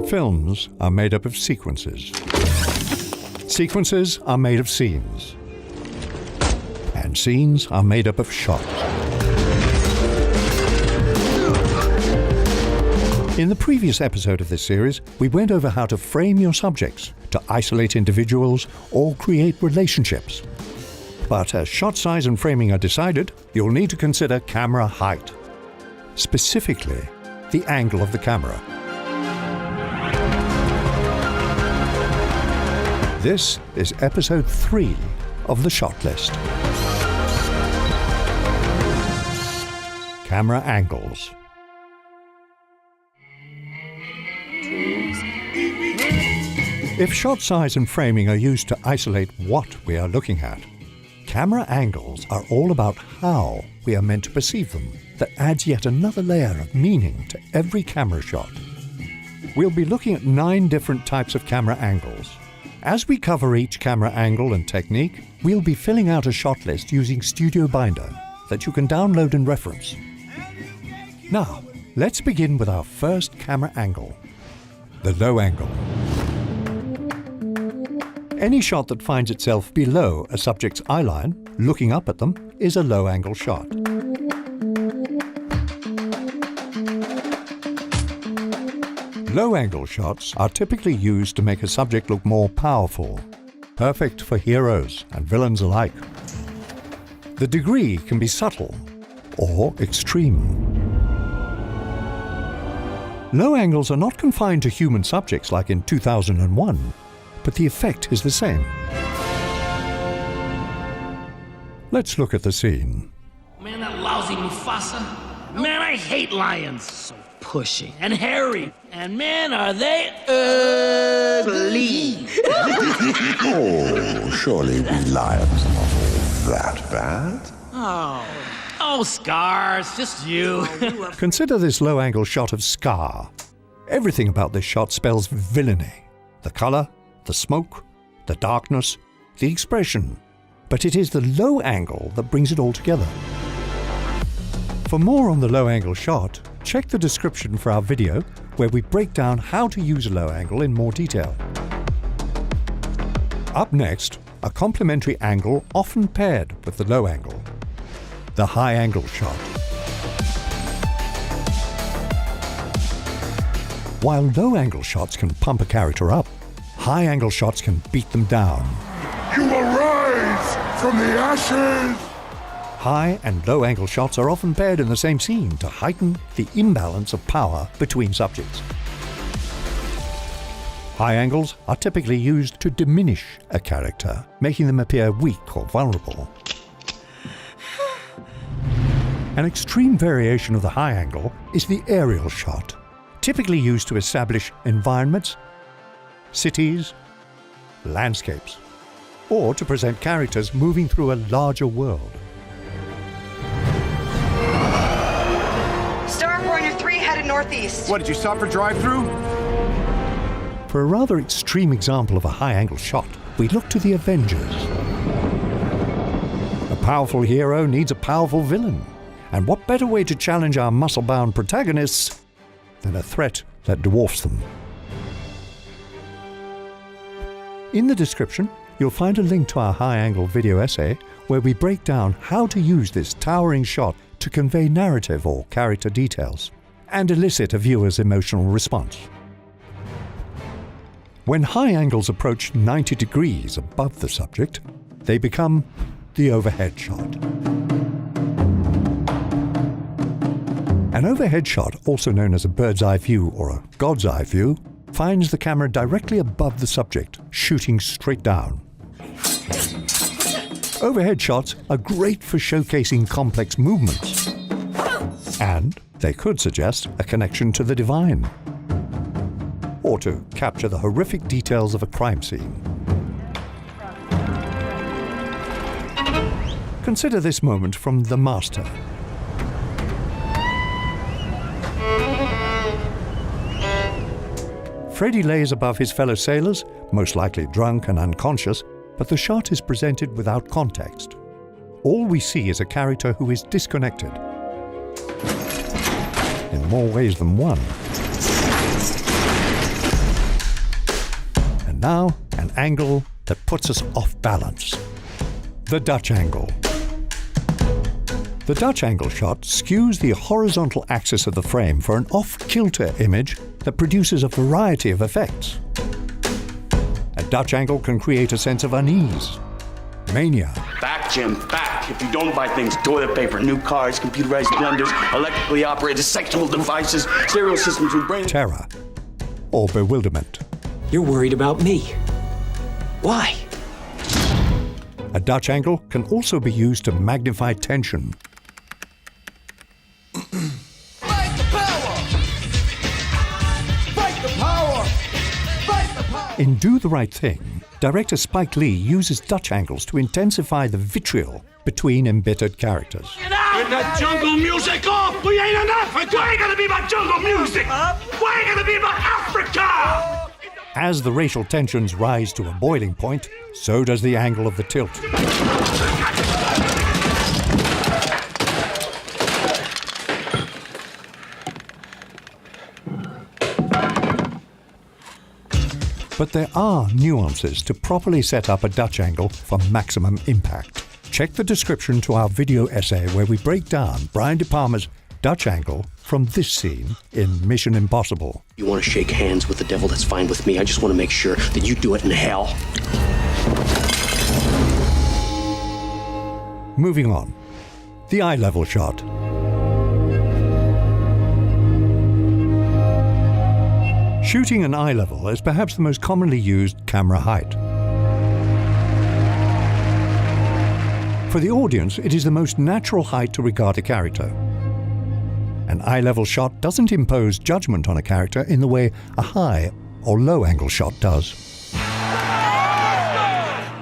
Films are made up of sequences. Sequences are made of scenes. And scenes are made up of shots. In the previous episode of this series, we went over how to frame your subjects, to isolate individuals, or create relationships. But as shot size and framing are decided, you'll need to consider camera height. Specifically, the angle of the camera. This is episode 3 of the shot list. Camera angles. If shot size and framing are used to isolate what we are looking at, camera angles are all about how we are meant to perceive them. That adds yet another layer of meaning to every camera shot. We'll be looking at 9 different types of camera angles. As we cover each camera angle and technique, we'll be filling out a shot list using Studio Binder that you can download and reference. Now, let's begin with our first camera angle, the low angle. Any shot that finds itself below a subject's eye line, looking up at them, is a low angle shot. Low-angle shots are typically used to make a subject look more powerful, perfect for heroes and villains alike. The degree can be subtle or extreme. Low angles are not confined to human subjects like in 2001, but the effect is the same. Let's look at the scene. Man, that lousy Mufasa. Man, I hate lions. So pushing and hairy. And man, are they ugly. Oh, surely we lions are not all that bad. Oh, Scars, just you. Consider this low-angle shot of Scar. Everything about this shot spells villainy. The color, the smoke, the darkness, the expression. But it is the low angle that brings it all together. For more on the low-angle shot, check the description for our video where we break down how to use a low angle in more detail. Up next, a complementary angle often paired with the low angle, the high angle shot. While low angle shots can pump a character up, high angle shots can beat them down. You will rise from the ashes! High and low angle shots are often paired in the same scene to heighten the imbalance of power between subjects. High angles are typically used to diminish a character, making them appear weak or vulnerable. An extreme variation of the high angle is the aerial shot, typically used to establish environments, cities, landscapes, or to present characters moving through a larger world. Northeast. What, did you stop for drive-through? For a rather extreme example of a high-angle shot, we look to the Avengers. A powerful hero needs a powerful villain. And what better way to challenge our muscle-bound protagonists than a threat that dwarfs them? In the description, you'll find a link to our high-angle video essay where we break down how to use this towering shot to convey narrative or character details and elicit a viewer's emotional response. When high angles approach 90 degrees above the subject, they become the overhead shot. An overhead shot, also known as a bird's eye view or a God's eye view, finds the camera directly above the subject, shooting straight down. Overhead shots are great for showcasing complex movements, and they could suggest a connection to the divine, or to capture the horrific details of a crime scene. Consider this moment from The Master. Freddy lays above his fellow sailors, most likely drunk and unconscious, but the shot is presented without context. All we see is a character who is disconnected, in more ways than one. And now, an angle that puts us off balance. The Dutch angle. The Dutch angle shot skews the horizontal axis of the frame for an off-kilter image that produces a variety of effects. A Dutch angle can create a sense of unease, mania, Back, Jim, back. If you don't buy things, toilet paper, new cars, computerized blenders, electrically operated sexual devices, stereo systems with brain... terror, or bewilderment. You're worried about me. Why? A Dutch angle can also be used to magnify tension. Fight the power! Fight the power! Fight the power! In Do the Right Thing, director Spike Lee uses Dutch angles to intensify the vitriol between embittered characters. Get that jungle music off! We ain't in Africa! Why ain't gonna be about jungle music? Why ain't gonna be about Africa? As the racial tensions rise to a boiling point, so does the angle of the tilt. But there are nuances to properly set up a Dutch angle for maximum impact. Check the description to our video essay where we break down Brian De Palma's Dutch angle from this scene in Mission Impossible. You want to shake hands with the devil, that's fine with me. I just want to make sure that you do it in hell. Moving on. The eye level shot. Shooting an eye level is perhaps the most commonly used camera height. For the audience, it is the most natural height to regard a character. An eye level shot doesn't impose judgment on a character in the way a high or low angle shot does.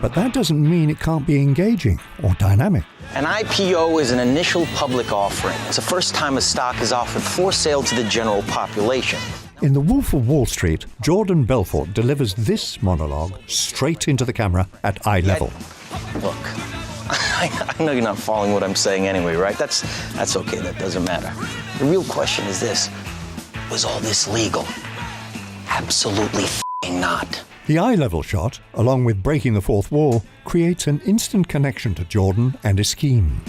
But that doesn't mean it can't be engaging or dynamic. An IPO is an initial public offering. It's the first time a stock is offered for sale to the general population. In The Wolf of Wall Street, Jordan Belfort delivers this monologue straight into the camera at eye level. Look, I know you're not following what I'm saying anyway, right? That's okay, that doesn't matter. The real question is this: was all this legal? Absolutely f***ing not. The eye level shot, along with breaking the fourth wall, creates an instant connection to Jordan and his scheme.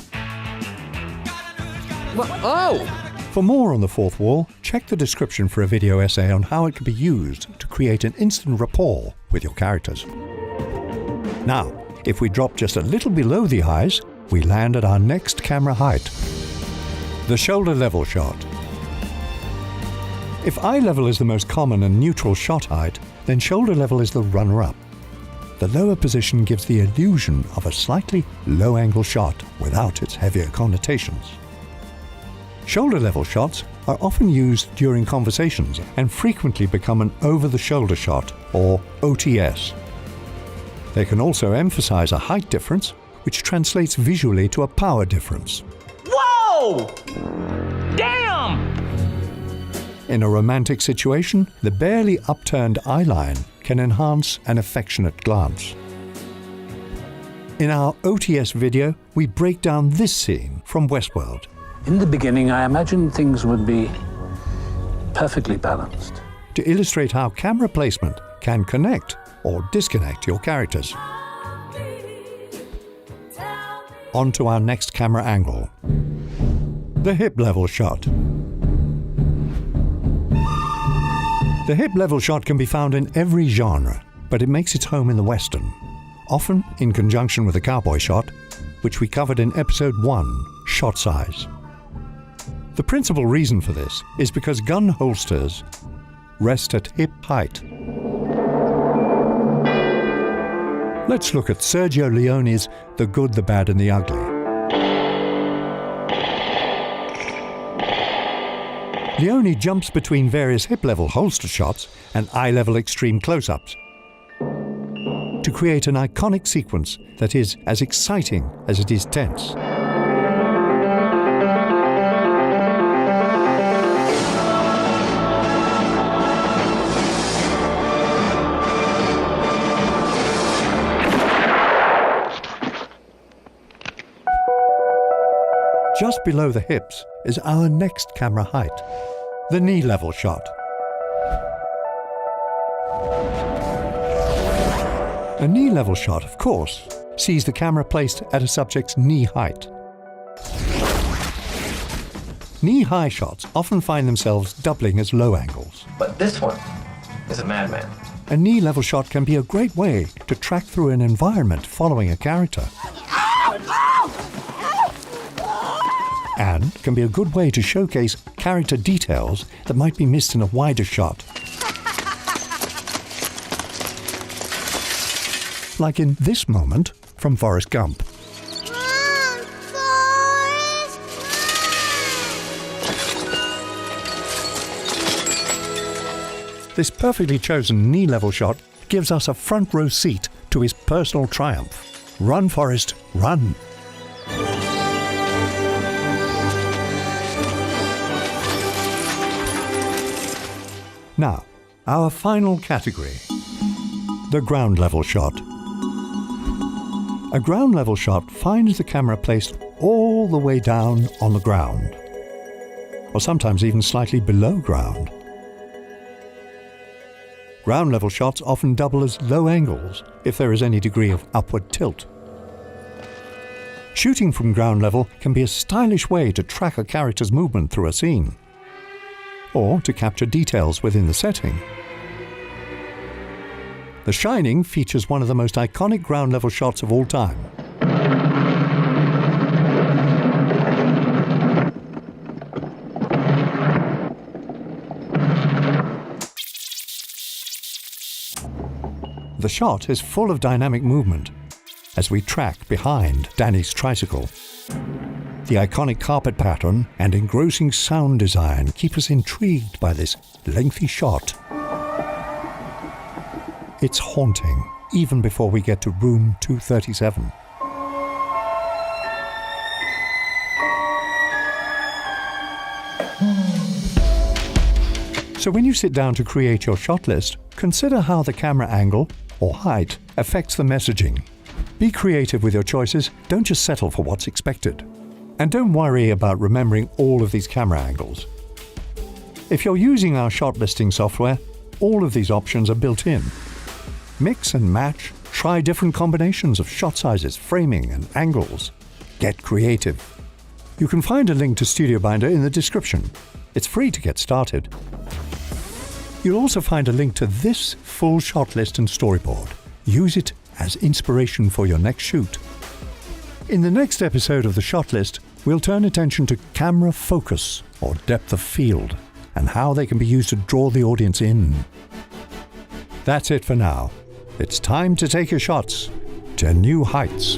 For more on the fourth wall, check the description for a video essay on how it can be used to create an instant rapport with your characters. Now, if we drop just a little below the eyes, we land at our next camera height. The shoulder level shot. If eye level is the most common and neutral shot height, then shoulder level is the runner-up. The lower position gives the illusion of a slightly low-angle shot without its heavier connotations. Shoulder level shots are often used during conversations and frequently become an over-the-shoulder shot, or OTS. They can also emphasize a height difference, which translates visually to a power difference. Whoa! Damn! In a romantic situation, the barely upturned eye line can enhance an affectionate glance. In our OTS video, we break down this scene from Westworld. In the beginning, I imagined things would be perfectly balanced. To illustrate how camera placement can connect or disconnect your characters. On to our next camera angle. The hip level shot. The hip level shot can be found in every genre, but it makes its home in the Western, often in conjunction with a cowboy shot, which we covered in episode 1, Shot Size. The principal reason for this is because gun holsters rest at hip height. Let's look at Sergio Leone's The Good, the Bad and the Ugly. Leone jumps between various hip-level holster shots and eye-level extreme close-ups to create an iconic sequence that is as exciting as it is tense. Just below the hips is our next camera height, the knee level shot. A knee-level shot, of course, sees the camera placed at a subject's knee height. Knee-high shots often find themselves doubling as low angles. But this one is a madman. A knee-level shot can be a great way to track through an environment following a character. And can be a good way to showcase character details that might be missed in a wider shot. Like in this moment from Forrest Gump. Run, Forrest, run! This perfectly chosen knee-level shot gives us a front row seat to his personal triumph. Run, Forrest, run! Now, our final category. The ground level shot. A ground level shot finds the camera placed all the way down on the ground, or sometimes even slightly below ground. Ground level shots often double as low angles if there is any degree of upward tilt. Shooting from ground level can be a stylish way to track a character's movement through a scene, or to capture details within the setting. The Shining features one of the most iconic ground-level shots of all time. The shot is full of dynamic movement as we track behind Danny's tricycle. The iconic carpet pattern and engrossing sound design keep us intrigued by this lengthy shot. It's haunting, even before we get to room 237. So when you sit down to create your shot list, consider how the camera angle, or height, affects the messaging. Be creative with your choices, don't just settle for what's expected. And don't worry about remembering all of these camera angles. If you're using our shot listing software, all of these options are built in. Mix and match, try different combinations of shot sizes, framing, and angles. Get creative. You can find a link to Studio Binder in the description. It's free to get started. You'll also find a link to this full shot list and storyboard. Use it as inspiration for your next shoot. In the next episode of the shot list, we'll turn attention to camera focus, or depth of field, and how they can be used to draw the audience in. That's it for now. It's time to take your shots to new heights.